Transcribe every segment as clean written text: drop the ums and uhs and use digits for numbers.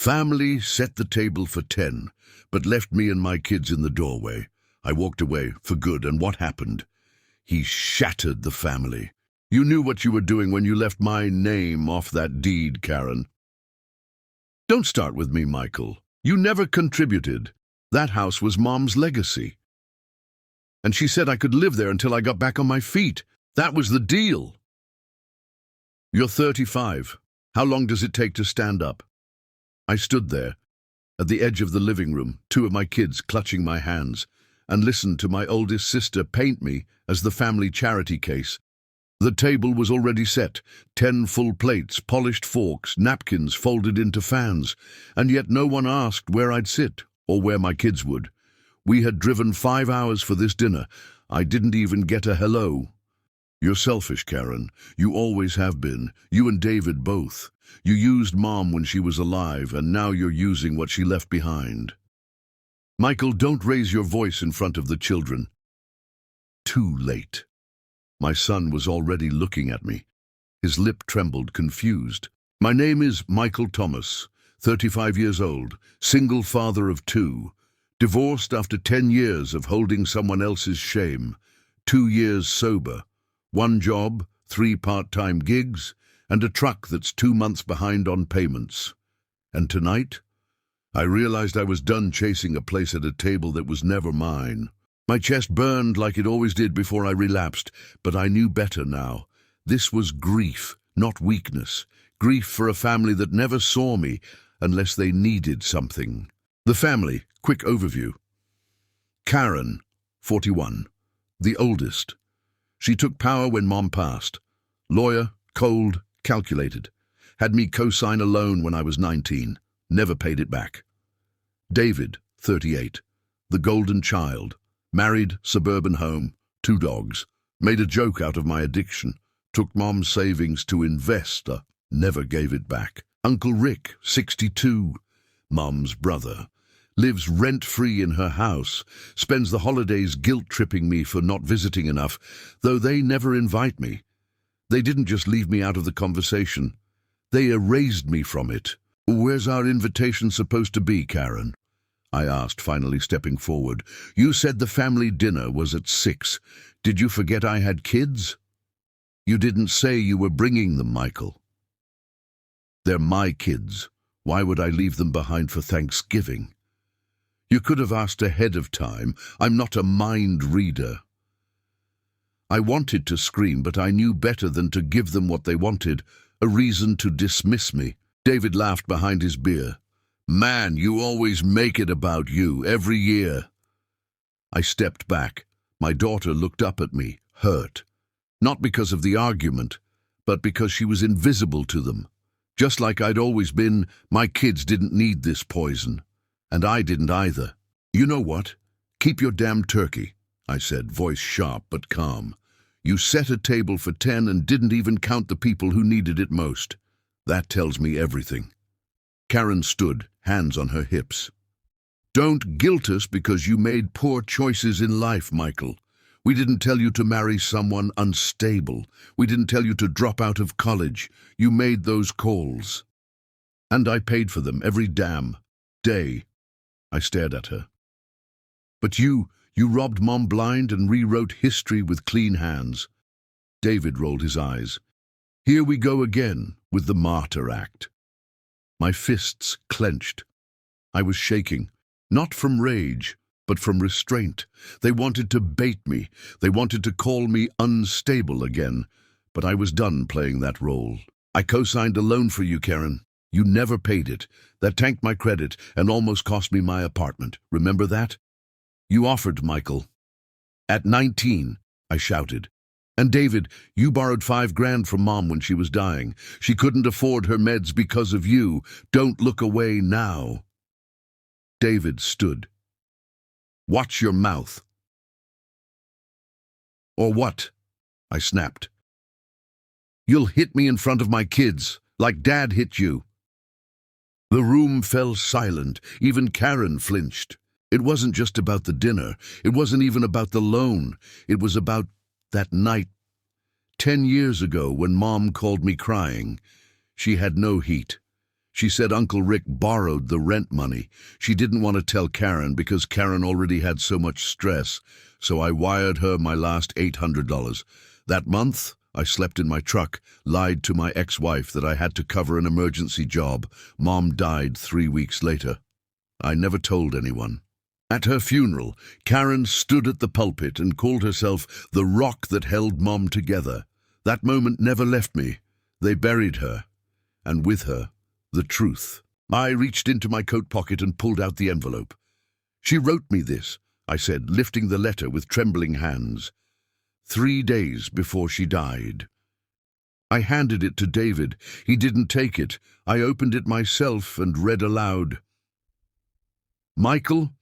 Family set the table for 10, but left me and my kids in the doorway. I walked away for good, and what happened? He shattered the family. You knew what you were doing when you left my name off that deed, Karen. Don't start with me, Michael. You never contributed. That house was Mom's legacy. And she said I could live there until I got back on my feet. That was the deal. You're 35. How long does it take to stand up? I stood there, at the edge of the living room, 2 of my kids clutching my hands, and listened to my oldest sister paint me as the family charity case. The table was already set, 10 full plates, polished forks, napkins folded into fans, and yet no one asked where I'd sit or where my kids would. We had driven 5 hours for this dinner. I didn't even get a hello. You're selfish, Karen. You always have been. You and David both. You used Mom when she was alive, and now you're using what she left behind. Michael, don't raise your voice in front of the children. Too late. My son was already looking at me. His lip trembled, confused. My name is Michael Thomas, 35 years old, single father of 2, divorced after 10 years of holding someone else's shame, 2 years sober, 1 job, 3 part-time gigs, and a truck that's 2 months behind on payments. And tonight, I realized I was done chasing a place at a table that was never mine. My chest burned like it always did before I relapsed, but I knew better now. This was grief, not weakness. Grief for a family that never saw me unless they needed something. The family, quick overview. Karen, 41, the oldest. She took power when Mom passed. Lawyer, cold, calculated. Had me co-sign a loan when I was 19. Never paid it back. David, 38, the golden child. Married, suburban home, 2 dogs. Made a joke out of my addiction. Took Mom's savings to invest. Never gave it back. Uncle Rick, 62, Mom's brother. Lives rent-free in her house. Spends the holidays guilt-tripping me for not visiting enough, though they never invite me. They didn't just leave me out of the conversation. They erased me from it. Where's our invitation supposed to be, Karen? I asked, finally stepping forward. You said the family dinner was at 6. Did you forget I had kids? You didn't say you were bringing them, Michael. They're my kids. Why would I leave them behind for Thanksgiving? You could have asked ahead of time. I'm not a mind reader. I wanted to scream, but I knew better than to give them what they wanted, a reason to dismiss me. David laughed behind his beer. Man, you always make it about you, every year. I stepped back. My daughter looked up at me, hurt. Not because of the argument, but because she was invisible to them. Just like I'd always been, my kids didn't need this poison. And I didn't either. You know what? Keep your damn turkey, I said, voice sharp but calm. You set a table for 10 and didn't even count the people who needed it most. That tells me everything. Karen stood, hands on her hips. Don't guilt us because you made poor choices in life, Michael. We didn't tell you to marry someone unstable. We didn't tell you to drop out of college. You made those calls. And I paid for them every damn day. I stared at her. But you robbed Mom blind and rewrote history with clean hands. David rolled his eyes. Here we go again with the martyr act. My fists clenched. I was shaking, not from rage, but from restraint. They wanted to bait me. They wanted to call me unstable again. But I was done playing that role. I co-signed a loan for you, Karen. You never paid it. That tanked my credit and almost cost me my apartment. Remember that? You offered, Michael. At 19, I shouted. And David, you borrowed $5,000 from Mom when she was dying. She couldn't afford her meds because of you. Don't look away now. David stood. Watch your mouth. Or what? I snapped. You'll hit me in front of my kids, like Dad hit you. The room fell silent. Even Karen flinched. It wasn't just about the dinner. It wasn't even about the loan. It was about that night, 10 years ago, when Mom called me crying. She had no heat. She said Uncle Rick borrowed the rent money. She didn't want to tell Karen because Karen already had so much stress, so I wired her my last $800. That month, I slept in my truck, lied to my ex-wife that I had to cover an emergency job. Mom died 3 weeks later. I never told anyone. At her funeral, Karen stood at the pulpit and called herself the rock that held Mom together. That moment never left me. They buried her, and with her, the truth. I reached into my coat pocket and pulled out the envelope. "She wrote me this," I said, lifting the letter with trembling hands. 3 days before she died. I handed it to David. He didn't take it. I opened it myself and read aloud. "Michael,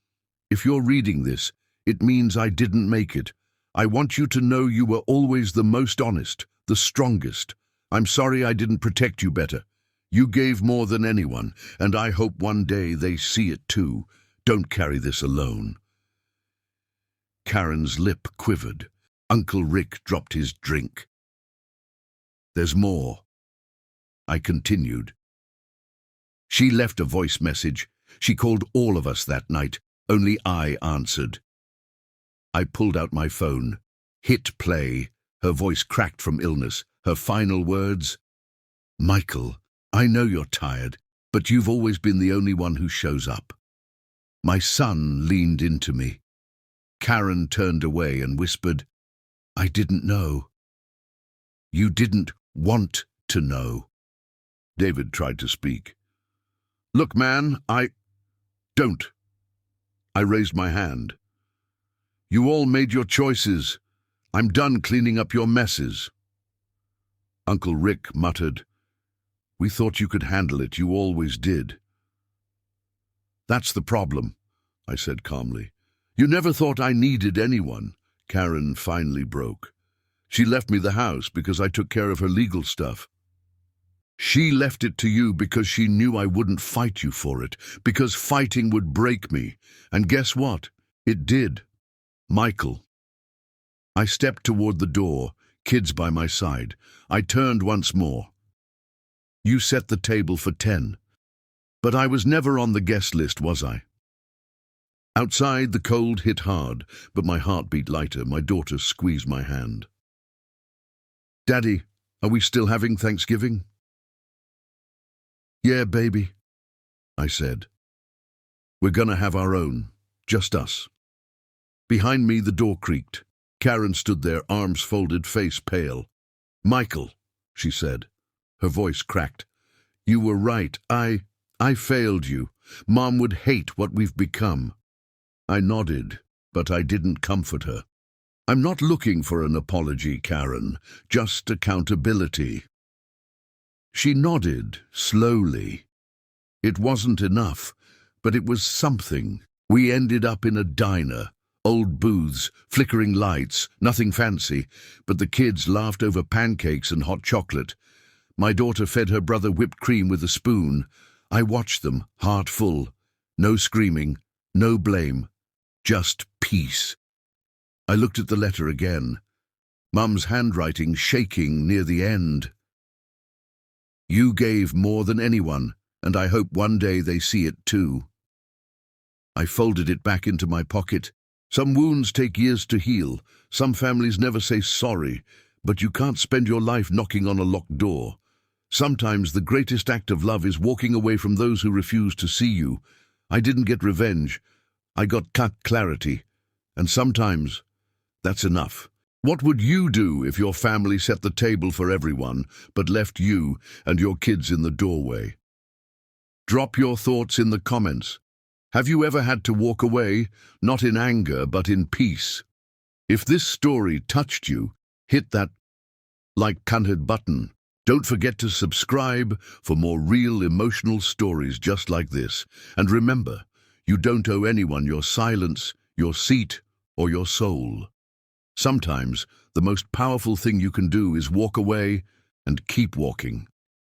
if you're reading this, it means I didn't make it. I want you to know you were always the most honest, the strongest. I'm sorry I didn't protect you better. You gave more than anyone, and I hope one day they see it too. Don't carry this alone." Karen's lip quivered. Uncle Rick dropped his drink. "There's more," I continued. "She left a voice message. She called all of us that night. Only I answered." I pulled out my phone, hit play. Her voice cracked from illness. Her final words, "Michael, I know you're tired, but you've always been the only one who shows up." My son leaned into me. Karen turned away and whispered, "I didn't know." "You didn't want to know." David tried to speak. "Look, man, don't." I raised my hand. "You all made your choices. I'm done cleaning up your messes." Uncle Rick muttered, "We thought you could handle it. You always did." "That's the problem," I said calmly. "You never thought I needed anyone." Karen finally broke. "She left me the house because I took care of her legal stuff. She left it to you because she knew I wouldn't fight you for it, because fighting would break me. And guess what? It did. Michael." I stepped toward the door, kids by my side. I turned once more. "You set the table for 10. But I was never on the guest list, was I?" Outside, the cold hit hard, but my heart beat lighter. My daughter squeezed my hand. "Daddy, are we still having Thanksgiving?" "Yeah, baby," I said. "We're gonna have our own, just us." Behind me, the door creaked. Karen stood there, arms folded, face pale. "Michael," she said. Her voice cracked. "You were right. I failed you. Mom would hate what we've become." I nodded, but I didn't comfort her. "I'm not looking for an apology, Karen, just accountability." She nodded, slowly. It wasn't enough, but it was something. We ended up in a diner. Old booths, flickering lights, nothing fancy, but the kids laughed over pancakes and hot chocolate. My daughter fed her brother whipped cream with a spoon. I watched them, heart full. No screaming, no blame, just peace. I looked at the letter again. Mum's handwriting shaking near the end. "You gave more than anyone, and I hope one day they see it too." I folded it back into my pocket. Some wounds take years to heal. Some families never say sorry, but you can't spend your life knocking on a locked door. Sometimes the greatest act of love is walking away from those who refuse to see you. I didn't get revenge. I got clarity. And sometimes that's enough. What would you do if your family set the table for everyone, but left you and your kids in the doorway? Drop your thoughts in the comments. Have you ever had to walk away, not in anger, but in peace? If this story touched you, hit that like tainted button. Don't forget to subscribe for more real emotional stories just like this. And remember, you don't owe anyone your silence, your seat, or your soul. Sometimes the most powerful thing you can do is walk away and keep walking.